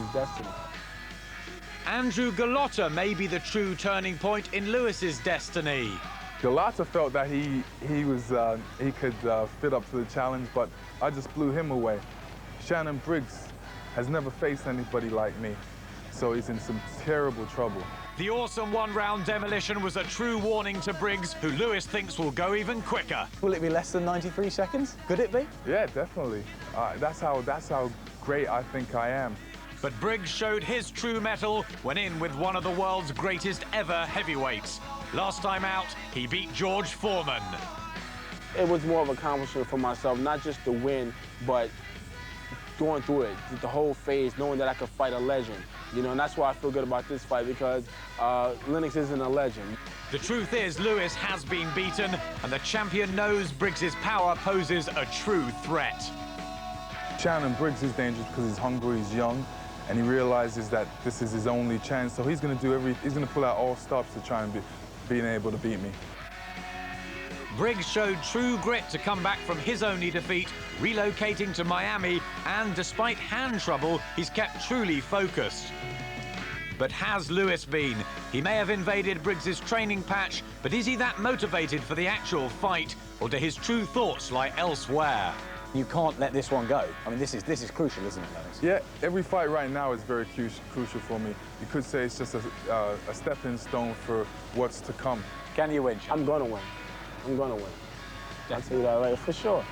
Lewis's destiny. Andrew Gallotta may be the true turning point in Lewis's destiny. Gallotta felt that he could fit up to the challenge, but I just blew him away. Shannon Briggs has never faced anybody like me, so he's in some terrible trouble. The awesome one-round demolition was a true warning to Briggs, who Lewis thinks will go even quicker. Will it be less than 93 seconds? Could it be? Yeah, definitely. That's how great I think I am. But Briggs showed his true mettle when in with one of the world's greatest ever heavyweights. Last time out, he beat George Foreman. It was more of an accomplishment for myself, not just the win, but going through it, the whole phase, knowing that I could fight a legend. You know, and that's why I feel good about this fight, because Lennox isn't a legend. The truth is, Lewis has been beaten, and the champion knows Briggs's power poses a true threat. Shannon Briggs is dangerous because he's hungry, he's young, and he realizes that this is his only chance, so he's going to pull out all stops to try and being able to beat me. Briggs showed true grit to come back from his only defeat, relocating to Miami, and despite hand trouble, he's kept truly focused. But has Lewis been? He may have invaded Briggs's training patch, but is he that motivated for the actual fight, or do his true thoughts lie elsewhere? You can't let this one go. I mean, this is crucial, isn't it, Lennox? Yeah, every fight right now is very crucial for me. You could say it's just a stepping stone for what's to come. Can you win? I'm gonna win. I'm gonna win. I'll tell you that right, for sure.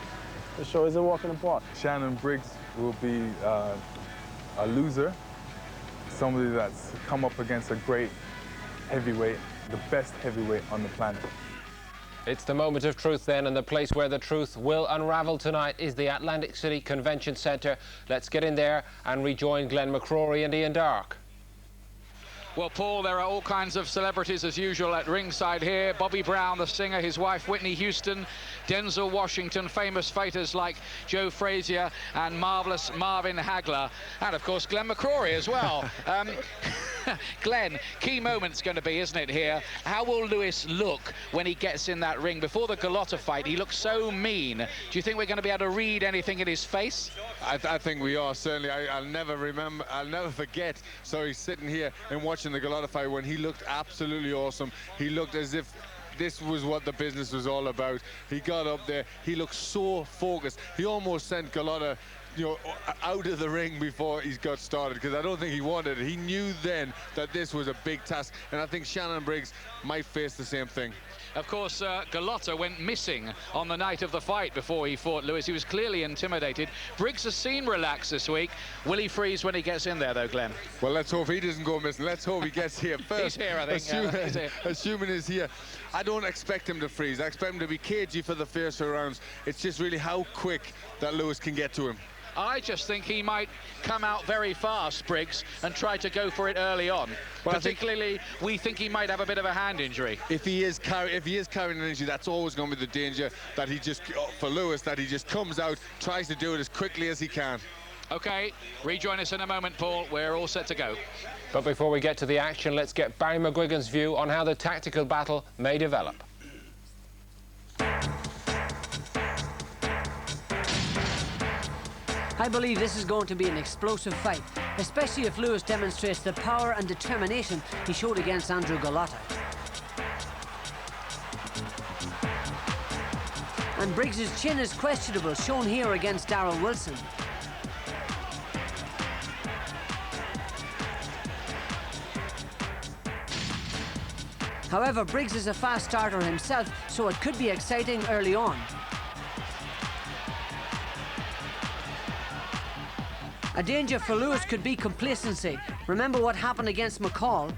For sure, it's a walk in the park. Shannon Briggs will be a loser, somebody that's come up against a great heavyweight, the best heavyweight on the planet. It's the moment of truth then, and the place where the truth will unravel tonight is the Atlantic City Convention Centre. Let's get in there and rejoin Glenn McCrory and Ian Darke. Well, Paul, there are all kinds of celebrities as usual at ringside here. Bobby Brown, the singer, his wife Whitney Houston, Denzel Washington, famous fighters like Joe Frazier and marvellous Marvin Hagler, and of course Glenn McCrory as well. Glenn, key moment's going to be, isn't it, here? How will Lewis look when he gets in that ring? Before the Gallotta fight, he looked so mean. Do you think we're going to be able to read anything in his face? I think we are, certainly. I'll never forget. So he's sitting here and watching the Gallotta fight when he looked absolutely awesome. He looked as if this was what the business was all about. He got up there, he looked so focused. He almost sent Gallotta, you know, out of the ring before he got started, because I don't think he wanted it. He knew then that this was a big task, and I think Shannon Briggs might face the same thing. Of course, Gallotta went missing on the night of the fight before he fought Lewis. He was clearly intimidated. Briggs has seemed relaxed this week. Will he freeze when he gets in there, though, Glenn? Well, let's hope he doesn't go missing. Let's hope he gets here first. He's here, I think. Assuming he's here. I don't expect him to freeze. I expect him to be cagey for the first rounds. It's just really how quick that Lewis can get to him. I just think he might come out very fast, Briggs, and try to go for it early on. Well, particularly, we think he might have a bit of a hand injury. If he is carrying an injury, that's always going to be the danger, that he just, for Lewis, that he just comes out, tries to do it as quickly as he can. OK, rejoin us in a moment, Paul. We're all set to go. But before we get to the action, let's get Barry McGuigan's view on how the tactical battle may develop. I believe this is going to be an explosive fight, especially if Lewis demonstrates the power and determination he showed against Andrew Gallotta. And Briggs's chin is questionable, shown here against Darrell Wilson. However, Briggs is a fast starter himself, so it could be exciting early on. A danger for Lewis could be complacency. Remember what happened against McCall.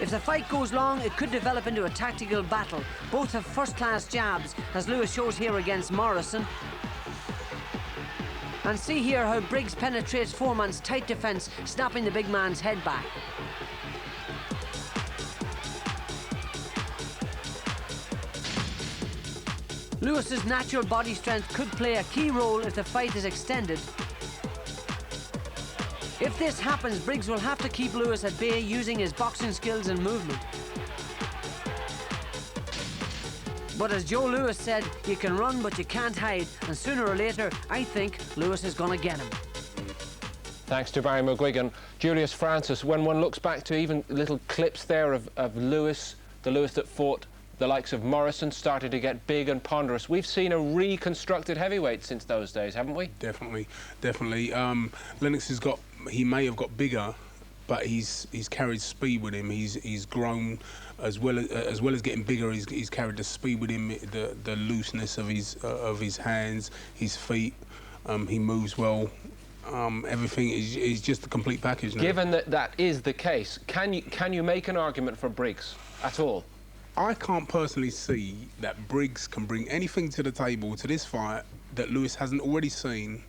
If the fight goes long, it could develop into a tactical battle. Both have first-class jabs, as Lewis shows here against Morrison. And see here how Briggs penetrates Foreman's tight defense, snapping the big man's head back. Lewis's natural body strength could play a key role if the fight is extended. If this happens, Briggs will have to keep Lewis at bay using his boxing skills and movement. But as Joe Lewis said, you can run but you can't hide, and sooner or later, I think Lewis is going to get him. Thanks to Barry McGuigan. Julius Francis, when one looks back to even little clips there of Lewis, the Lewis that fought the likes of Morrison, started to get big and ponderous. We've seen a reconstructed heavyweight since those days, haven't we? Definitely, definitely. Lennox has got, he may have got bigger, but he's carried speed with him. He's grown as well as getting bigger. He's carried the speed with him, the looseness of his hands, his feet. He moves well. Everything is just a complete package now. Given that that is the case, can you make an argument for Briggs at all? I can't personally see that Briggs can bring anything to the table to this fight that Lewis hasn't already seen.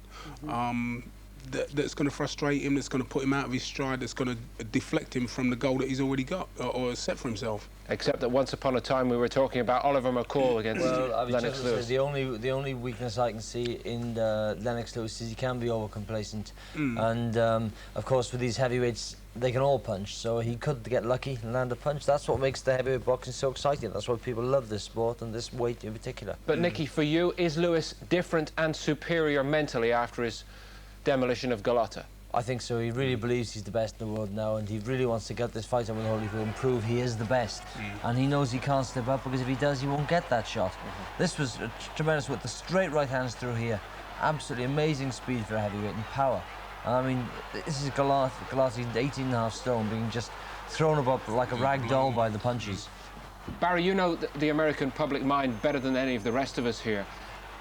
That's going to frustrate him, that's going to put him out of his stride, that's going to deflect him from the goal that he's already got or set for himself. Except that once upon a time we were talking about Oliver McCall against Lennox Lewis. The only weakness I can see in Lennox Lewis is he can be overcomplacent, and of course with these heavyweights they can all punch, so he could get lucky and land a punch. That's what makes the heavyweight boxing so exciting. That's why people love this sport and this weight in particular. But Nicky, for you, is Lewis different and superior mentally after his demolition of Golota? I think so. He really believes he's the best in the world now, and he really wants to get this fight on with Holyfield and prove he is the best. And he knows he can't step up, because if he does, he won't get that shot. This was tremendous with the straight right hands through here. Absolutely amazing speed for a heavyweight and power. And I mean, this is Golota, 18.5 stone, being just thrown up like a rag doll by the punches. Barry, you know the American public mind better than any of the rest of us here.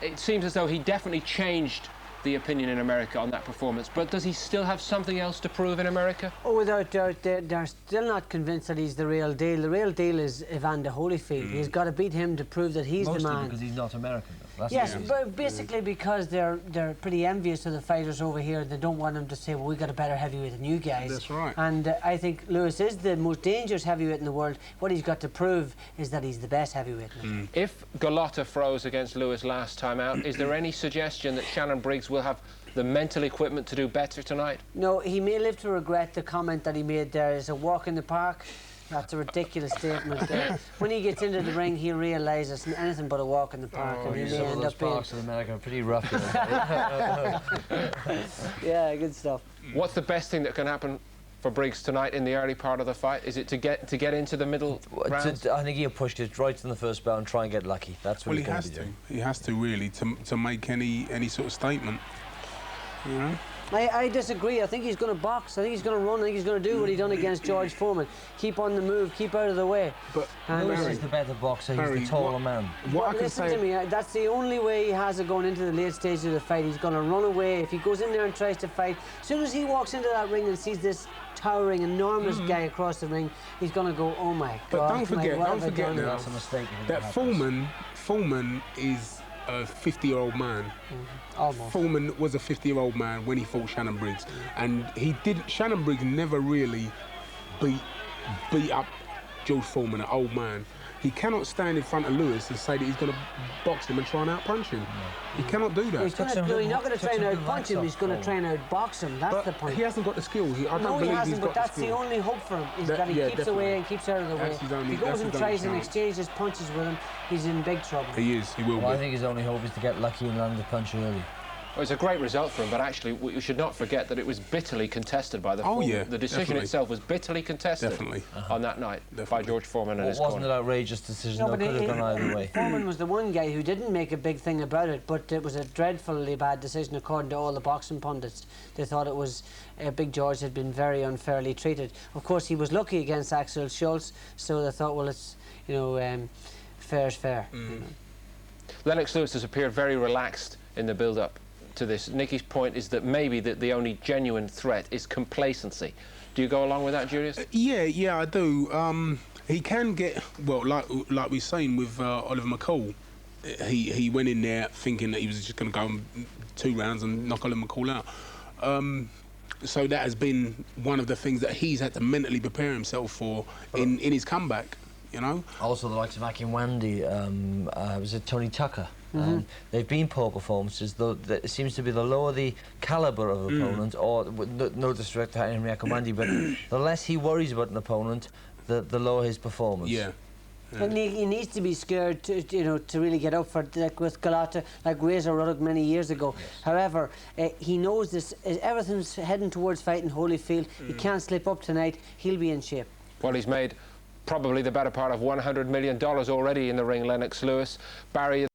It seems as though he definitely changed the opinion in America on that performance, but does he still have something else to prove in America? Oh, without doubt, they're still not convinced that he's the real deal. The real deal is Evander Holyfield. He's got to beat him to prove that he's the man. Mostly because he's not American, though. That's yes, but basically because they're pretty envious of the fighters over here. They don't want them to say, well, we got a better heavyweight than you guys. That's right. And I think Lewis is the most dangerous heavyweight in the world. What he's got to prove is that he's the best heavyweight in the world. If Golota froze against Lewis last time out, is there any suggestion that Shannon Briggs will have the mental equipment to do better tonight? No, he may live to regret the comment that he made there. Is a walk in the park. That's a ridiculous statement. When he gets into the ring, he'll realise it's anything but a walk in the park, and he may end up being... parks in America are pretty rough. Yeah, good stuff. What's the best thing that can happen for Briggs tonight in the early part of the fight? Is it to get into the middle rounds? I think he'll push it right in the first bout and try and get lucky. That's what he has to. He has to really to make any sort of statement. You know? I disagree. I think he's going to box. I think he's going to run. I think he's going to do what he done against George Foreman. Keep on the move. Keep out of the way. But Lewis is the better boxer. He's the taller man. What I can say... Listen to me. That's the only way he has it going into the late stages of the fight. He's going to run away. If he goes in there and tries to fight, as soon as he walks into that ring and sees this towering, enormous guy across the ring, he's going to go, oh my God. But don't forget now, that's a mistake. That Foreman is a 50-year-old man. Almost. Foreman was a 50-year-old man when he fought Shannon Briggs, and Shannon Briggs never really beat up George Foreman, an old man. He cannot stand in front of Lewis and say that he's going to box him and try and out-punch him. He cannot do that. He's not going to try and out-punch him, he's going to try and out-box him. That's the point. He hasn't got the skills. I don't believe he's got the skills. But that's the only hope for him, is that he keeps away and keeps out of the way. If he goes and tries and exchanges punches with him, he's in big trouble. He is, he will be. I think his only hope is to get lucky and land the punch early. Well, it's a great result for him, but actually we should not forget that it was bitterly contested by the Foreman. The decision itself was bitterly contested on that night by George Foreman and his corner. It wasn't an outrageous decision, though. It could have gone either way. Foreman was the one guy who didn't make a big thing about it, but it was a dreadfully bad decision according to all the boxing pundits. They thought it was Big George had been very unfairly treated. Of course, he was lucky against Axel Schultz, so they thought, well, it's, you know, fair is fair. You know. Lennox Lewis has appeared very relaxed in the build-up to this. Nicky's point is that maybe the only genuine threat is complacency. Do you go along with that, Julius? Yeah, I do. He can get, well, like we've seen with Oliver McCall, he went in there thinking that he was just going to go 2 rounds and knock Oliver McCall out. So that has been one of the things that he's had to mentally prepare himself for in his comeback, you know? Also the likes of Akin Wandy, was it Tony Tucker? They've been poor performances, though it seems to be the lower the calibre of opponent, or no disrespect to Henry Akin Wandy, but the less he worries about an opponent, the lower his performance. Yeah. And he needs to be scared to, you know, to really get up for it, like with Galata, like Razor Ruddock many years ago. Yes. However, he knows this. Everything's heading towards fighting Holyfield. He can't slip up tonight. He'll be in shape. Well, he's made probably the better part of $100 million already in the ring, Lennox Lewis. Barry,